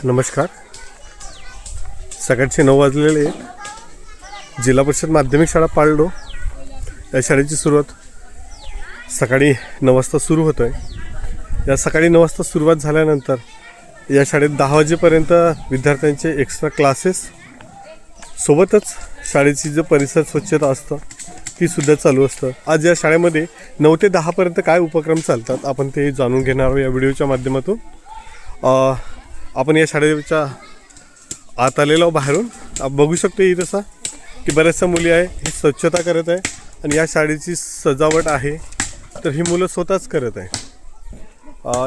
नमस्कार. सकाळचे 9 वाजलेले आहेत. जिल्हा परिषद माध्यमिक शाळा पाळलो या शाळेची सुरुवात सकाळी 9 वाजता सुरू होतो आहे. या सकाळी 9 वाजता सुरुवात झाल्यानंतर या शाळेत 10 वाजेपर्यंत विद्यार्थ्यांचे एक्स्ट्रा क्लासेस सोबतच शाळेची जो परिसर स्वच्छता असतं ती सुद्धा चालू असतं. आज या शाळेमध्ये 9 ते 10 पर्यंत काय उपक्रम चालतात आपण ते जाणून घेणार आहोत या व्हिडिओच्या माध्यमातून. आपण या शाळेच्या आत आलेलो बाहेरून बघू शकतो इथं की बऱ्याचशा मुली आहे ही स्वच्छता करत आहे आणि या शाळेची सजावट आहे तर ही मुलं स्वतःच करत आहे.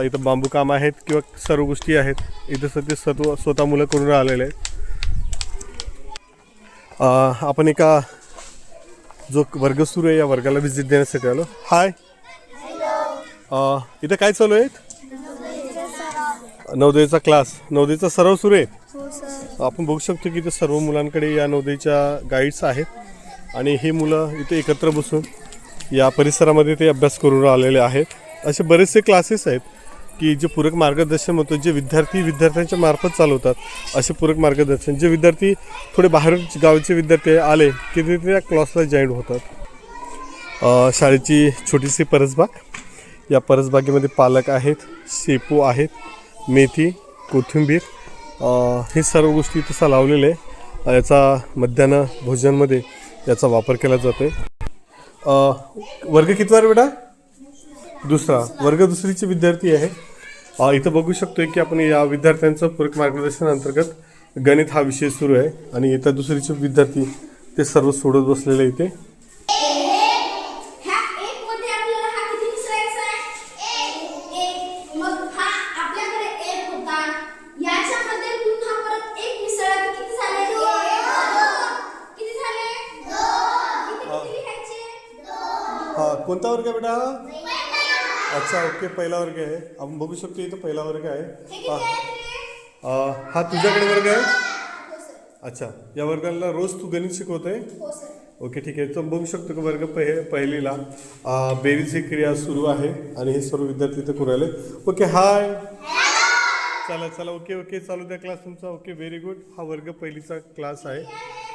इथं बांबू काम आहेत किंवा सर्व गोष्टी आहेत इथं ते स्वतः मुलं करून आलेले आहेत. आपण एका जो वर्ग सुरू आहे या वर्गाला व्हिजिट देण्यासाठी आलो. हाय, इथं काय चालू आहे? नवोदयचा क्लास, नवोदयचा सराव सुरू आहे. आपण बघू शकतो की इथे सर्व मुलांकडे या नवोदयच्या गाईड्स आहेत आणि ही मुलं इथे एकत्र बसून या परिसरामध्ये ते अभ्यास करून आलेले आहेत. असे बरेचसे क्लासेस आहेत की जे पूरक मार्गदर्शन होतं, जे विद्यार्थ्यांच्या मार्फत चालवतात. असे पूरक मार्गदर्शन जे विद्यार्थी थोडे बाहेर गावचे विद्यार्थी आले की ते त्या क्लासला जॉईन होतात. शाळेची छोटीशी परसबाग, या परसबागेमध्ये पालक आहेत, शेपू आहेत, मेथी, कोथिंबीर हे सर्व गोष्टी तसा लावलेले आहे. याचा मध्यान्ह भोजनमध्ये याचा वापर केला जातो आहे. वर्ग कितवा बेटा? दुसरा. वर्ग दुसरीचे विद्यार्थी आहे. इथं बघू शकतोय की आपण या विद्यार्थ्यांचं पूरक मार्गदर्शन अंतर्गत गणित हा विषय सुरू आहे आणि इथं दुसरीचे विद्यार्थी ते सर्व सोडत बसलेले इथे. कोणता वर्ग आहे बेटा? अच्छा, ओके, पहिला वर्ग आहे. आपण बघू शकतो इथं पहिला वर्ग आहे. हा तुझ्याकडे वर्ग आहे? अच्छा, या वर्गाला रोज तू गणित शिकवतोय? ओके, ठीक आहे. तर बघू शकतो की वर्ग पहिलीला बेरीज ही क्रिया सुरू आहे आणि हे सर्व विद्यार्थी इथं करू राहिले. ओके, हाय, चला ओके चालू द्या क्लास तुमचा. Okay, very good. हा वर्ग पहिलीचा क्लास आहे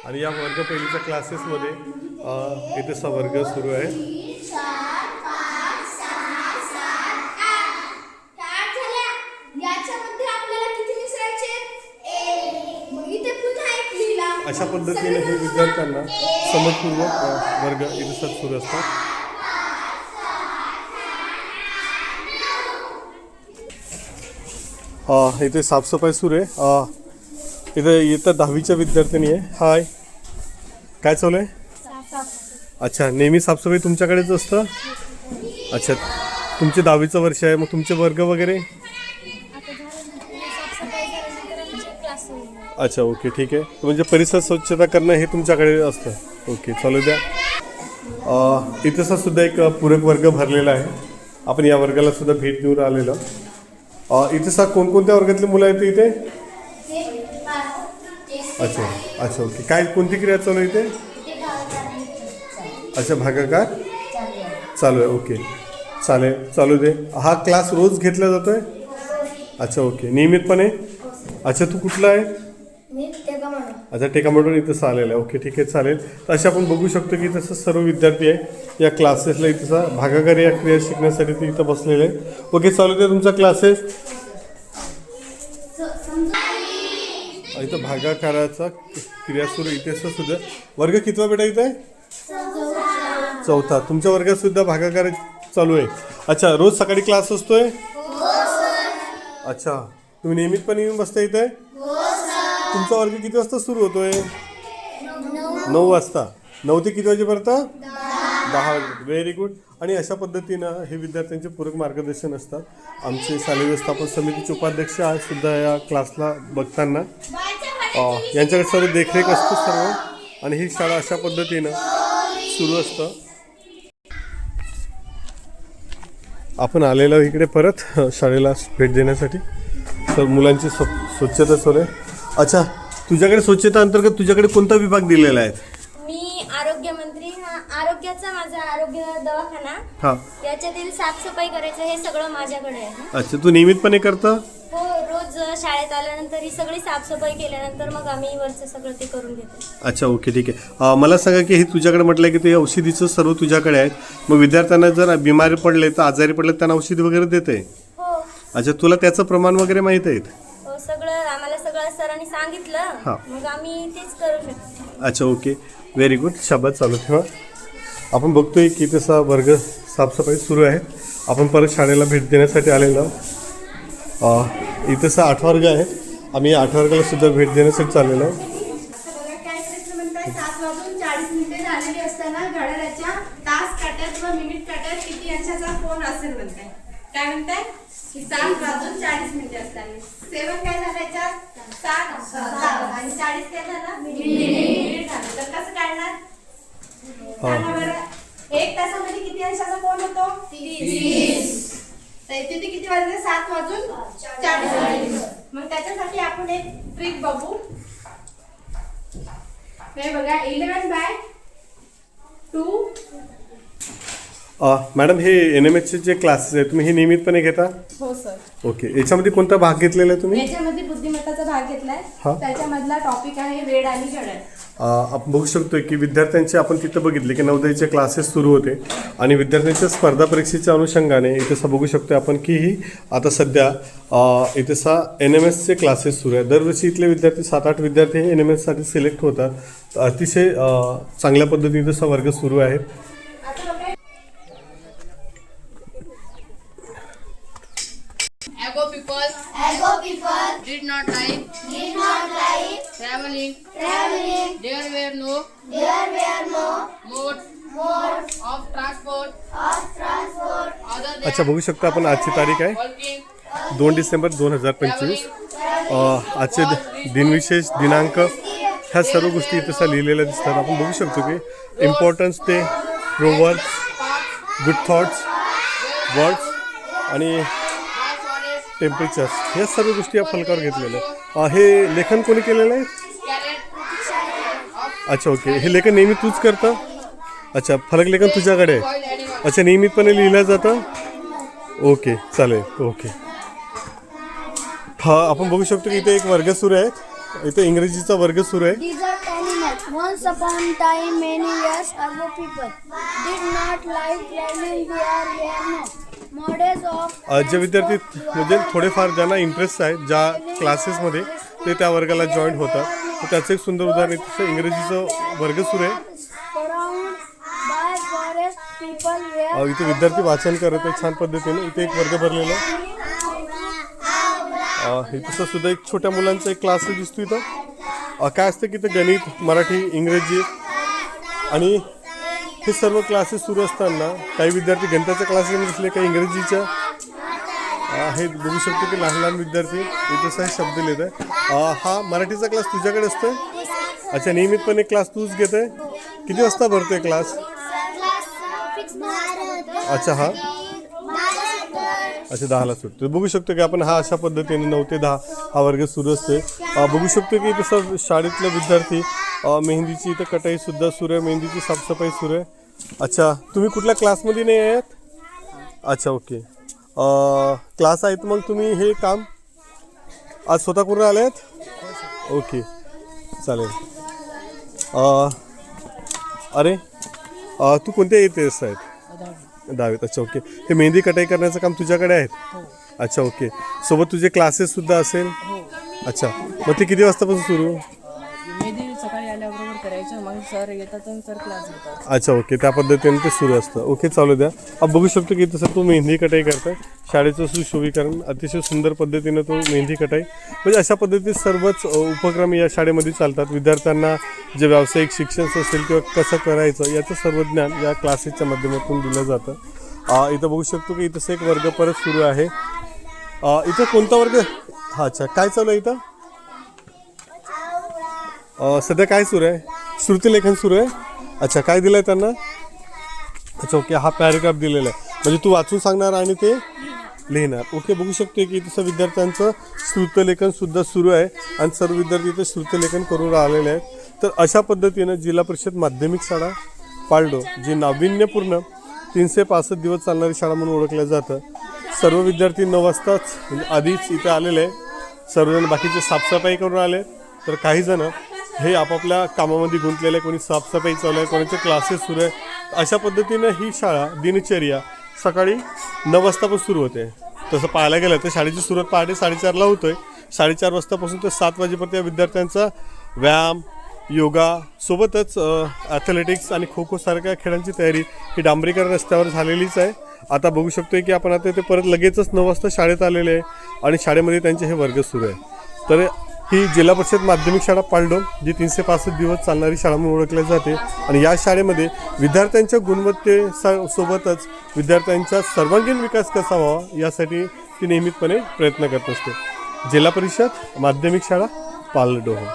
आणि या वर्ग पहिलीच्या क्लासेसमध्ये इथे वर्ग सुरू आहे. अशा पद्धतीने हे विद्यार्थ्यांना समजपूर्वक वर्ग इथे सुरू असतात. इथे साफसफाई सुरू आहे. इथे येतं 10वीच्या विद्यार्थ्यांनी आहे. हाय, काय चालू आहे? अच्छा, नेहमी साफसफाई तुमच्याकडेच असतं? अच्छा, तुमचे 10वीचं वर्ष आहे, मग तुमचे वर्ग वगैरे? अच्छा, ओके, ठीक आहे. म्हणजे परिसर स्वच्छता करणं हे तुमच्याकडे असतं. ओके, चालू द्या. इथं सुद्धा एक पूरक वर्ग भरलेला आहे. आपण या वर्गाला सुद्धा भेट देऊन आलेलो. इथे कोणकोणत्या वर्गातली मुलं आहेत इथे? अच्छा, ओके. काय कोणती क्रिया चालू आहे इथे? अच्छा, भागाकार चालू आहे. ओके, चालेल, चालू दे. हा क्लास रोज घेतला जातोय? अच्छा, ओके, नियमितपणे. अच्छा, तू कुठला आहे? अच्छा, टेकामोडून इथं आलेलं आहे. ओके, ठीक आहे, चालेल. तर असे आपण बघू शकतो की तसं सर्व विद्यार्थी आहे या क्लासेसला इथं भागाकार या क्रिया शिकण्यासाठी ते इथं बसलेले आहे. ओके, चालू दे तुमचा क्लासेस. इथं भागाकाराचा क्रिया सुरू इथे सुद्धा. वर्ग कितवा बेटा इथे? चौथा. तुमच्या वर्गात सुद्धा भागाकार चालू आहे? अच्छा, रोज सकाळी क्लास असतोय? अच्छा, तुम्ही नियमितपणे येऊन बसता इथे? तुमचा वर्ग किती वाजता सुरू होतोय? 9 वाजता. 9 ते किती वाजेपर्यंत? 10 वाजे. Very good. आणि अशा पद्धतीनं हे विद्यार्थ्यांचे पूरक मार्गदर्शन असतात. आमचे शालेय व्यवस्थापन समितीचे उपाध्यक्ष आज सुद्धा या क्लासला बघताना यांच्याकडे सर्व देखरेख असतो सर्व आणि ही शाळा अशा पद्धतीनं सुरू असतं. आपण आलेलो इकडे परत शाळेला भेट देण्यासाठी. तर मुलांची स्वच्छता सुरू आहे. अच्छा, तुझ्याकडे स्वच्छता अंतर्गत तुझ्याकडे कोणता विभाग दिलेला आहे? मी आरोग्यमंत्री. आरोग्याचा माझा आरोग्य दवाखाना, याच्यातील साफसफाई करायचं हे सगळं माझ्याकडे आहे. अच्छा, तू नियमितपणे करता? हो, रोज रोज शाळेत आल्यानंतर ही सगळी साफसफाई केल्यानंतर मग आम्ही वरचं सगळं ते करून घेतो. अच्छा, ओके, ठीक आहे. मला सांगा की हे तुझ्याकडे म्हटलं की ते औषधीचं सर्व तुझ्याकडे आहे. मग विद्यार्थ्यांना जर बिमारी पडले तर आजारी पडले त्यांना औषधी वगैरे देते? हो अच्छा, तुला त्याचं प्रमाण वगैरे माहीत आहे? हो, सगळं आम्हाला सगळं सरांनी सांगितलं, मग आम्ही तेच करू शकतो. अच्छा, ओके, व्हेरी गुड. शाबास, चालू ठेवा. आपण बघतोय की तसा वर्ग साफसफाई सुरू आहे. आपण परत शाळेला भेट देण्यासाठी आलेलो आहोत. इथंसा 8 वर्ग आहे. आम्ही 8 वर्गाला सुद्धा भेट देण्यासाठी चाललेलो आहोत. काय प्रश्न म्हणताय? 7:40 झालेली असताना घड्याळाच्या तास काट्यात व मिनिट काट्यात किती अंशाचा कोन असेल म्हणताय? काय म्हणताय? 7:40 असताना 7 काय झालं याच्यात? 7 आणि 40 काय झालं? मिनिट झालं. तर कसं काढणार? सांगा बरं. 1 तासामध्ये किती अंशाचा कोन होतो? 30. तर तिथे किती वाजले? 7:40. मग त्याच्यासाठी आपण एक ट्रिक बघू. हे बघा, 11/2. मॅडम, हे NMHचे जे क्लासेस आहेत तुम्ही हे नियमितपणे घेता? हो सर. ओके, याच्यामध्ये कोणता भाग घेतलेला आहे तुम्ही? याच्यामध्ये बुद्धिमत्ताचा भाग घेतलाय. हा. त्याच्यामधला टॉपिक आहे वेळ आणि घड्याळ. आपण बघू शकतो की विद्यार्थ्यांचे आपण तिथं बघितले की नवोदयचे क्लासेस सुरू होते आणि विद्यार्थ्यांच्या स्पर्धा परीक्षेच्या अनुषंगाने इथं बघू शकतो आपण की ही आता सध्या इथं NMSचे क्लासेस सुरू आहे. दरवर्षी इथले विद्यार्थी 7-8 विद्यार्थी हे NMSसाठी सिलेक्ट होतात. अतिशय चांगल्या पद्धतीने तसा वर्ग सुरू आहे. Ago people did not like traveling. There were no modes of transport other than अच्छा, बघू शकतो आपण आजची तारीख आहे walking, 2 डिसेंबर 2025. आजचे दिनविशेष दिनांक ह्या सर्व गोष्टी इथं लिहिलेल्या दिसतात. आपण बघू शकतो की importance day, proverbs, good thoughts, words आणि टेम्परेचर्स ह्या सर्व गोष्टी या फलकावर घेतलेल्या आहेत. हे लेखन कोणी केलेलं आहे? अच्छा, ओके, हे लेखन नेहमी तूच करतं? अच्छा, फलक लेखन तुझ्याकडे आहे. अच्छा, नियमितपणे लिहिलं जातं? ओके, चालेल, ओके. हा, आपण बघू शकतो की इथे एक वर्ग सुरू आहे. इथे इंग्रजीचा वर्ग सुरू आहे. These are animals. Once upon a time, many years ago, people did not like traveling. There were no modes of जे विद्यार्थी म्हणजे थोडेफार ज्यांना इंटरेस्ट आहे ज्या क्लासेसमध्ये ते त्या वर्गाला जॉईन होतात. तर त्याचं एक सुंदर उदाहरण इथं इंग्रजीचं वर्ग सुरू आहे. surrounded by forest. People were इथे विद्यार्थी वाचन करत आहेत छान पद्धतीने. इथे एक वर्ग भरलेला आहे. इथं सुद्धा एक छोट्या मुलांचा एक क्लास दिसतो इथं. काय असतं की इथं गणित, मराठी, इंग्रजी आणि हे सर्व क्लासेस सुरू असताना काही विद्यार्थी गणिताच्या क्लासेसमध्ये असले, काही इंग्रजीच्या हे बघू शकतो की लहान लहान विद्यार्थी इथं हे शब्द लिहित आहे. हा मराठीचा क्लास तुझ्याकडे असतोय? अच्छा, नियमितपणे क्लास तूच घेत आहे? किती वाजता भरतोय क्लास? अच्छा, हा, अच्छा, 10ला सुटतो. बघू शकतो की आपण हा अशा पद्धतीने 9 ते 10 हा वर्ग सुरू असते. बघू शकतो की तसं शाळेतले विद्यार्थी मेहंदीची इथं कटाई सुद्धा सुरू आहे, मेहंदीची साफसफाई सुरू आहे. अच्छा, तुम्ही कुठल्या क्लासमध्ये नाही आहेत? अच्छा, ओके, क्लास आहेत. मग तुम्ही हे काम आज स्वतः करून आले आहेत? ओके, चालेल. अरे, तू कोणत्या येतेस आहेत? 10वीत. अच्छा, ओके. हे मेहंदी कटाई करण्याचं काम तुझ्याकडे आहेत? अच्छा, ओके. सोबत तुझे क्लासेस सुद्धा असेल? अच्छा, मग ते किती वाजतापासून सुरू? मेहंदी सकाळी आल्याबरोबर करायचं, मग सर येतात आणि सर क्लास घेतात. अच्छा, ओके, त्या पद्धतीने ते सुरू असतं. ओके, चालू द्या. आपण बघू शकतो की तसं तू मेहंदी कटाई करताय. शाळेचं सुशोभीकरण अतिशय सुंदर पद्धतीनं तो मेहंदी कटाई म्हणजे अशा पद्धतीने सर्वच उपक्रम या शाळेमध्ये चालतात. विद्यार्थ्यांना जे व्यावसायिक शिक्षण असेल किंवा कसं करायचं याचं सर्व ज्ञान या क्लासेसच्या माध्यमातून दिलं जातं. इथं बघू शकतो की इथंच एक वर्ग परत सुरू आहे. इथं कोणता वर्ग? हा, अच्छा, काय चालू आहे इथं? सध्या काय सुरू आहे? श्रुतिलेखन सुरू आहे. अच्छा, काय दिलं आहे त्यांना? अच्छा, ओके, हा पॅरेग्राफ दिलेला आहे म्हणजे तू वाचून सांगणार आणि ते लिहिणार. ओके, बघू शकतो की तसं विद्यार्थ्यांचं श्रुतलेखन सुद्धा सुरू आहे आणि सर्व विद्यार्थी इथं श्रुतलेखन करून राहिलेले आहेत. तर अशा पद्धतीनं जिल्हा परिषद माध्यमिक शाळा पालडो जी नाविन्यपूर्ण 365 दिवस चालणारी शाळा म्हणून ओळखल्या जातं. सर्व विद्यार्थी 9 वाजताच म्हणजे आधीच इथे आलेले आहे सर्वजण बाकीचे साफसफाई करून आले, तर काही जण हे आपापल्या कामामध्ये गुंतलेले, कोणी साफसफाई चालू आहे, कोणाचे क्लासेस सुरू आहे. अशा पद्धतीनं ही शाळा दिनचर्या सकाळी 9 वाजतापासून सुरू होते. तसं पाहायला गेलं तर शाळेची सुरुवात पहाटे 4:30ला होतोय. 4:30 वाजतापासून ते 7 वाजेपर्यंत या विद्यार्थ्यांचा व्यायाम, योगा सोबतच ॲथलेटिक्स आणि खो खो सारख्या खेळांची तयारी ही डांबरीकर रस्त्यावर झालेलीच आहे. आता बघू शकतोय की आपण आता ते परत लगेचच 9 वाजता शाळेत आलेले आहे आणि शाळेमध्ये त्यांचे हे वर्ग सुरू आहे. तर ही जिल्हा परिषद माध्यमिक शाळा पालडोम, जी 365 दिवस चालणारी शाळा म्हणून ओळखली जाते. आणि या शाळेमध्ये विद्यार्थ्यांच्या गुणवत्तेसोबतच विद्यार्थ्यांचा सर्वांगीण विकास कसा व्हावा यासाठी ती नियमितपणे प्रयत्न करत असते. जिल्हा परिषद माध्यमिक शाळा पालडोम.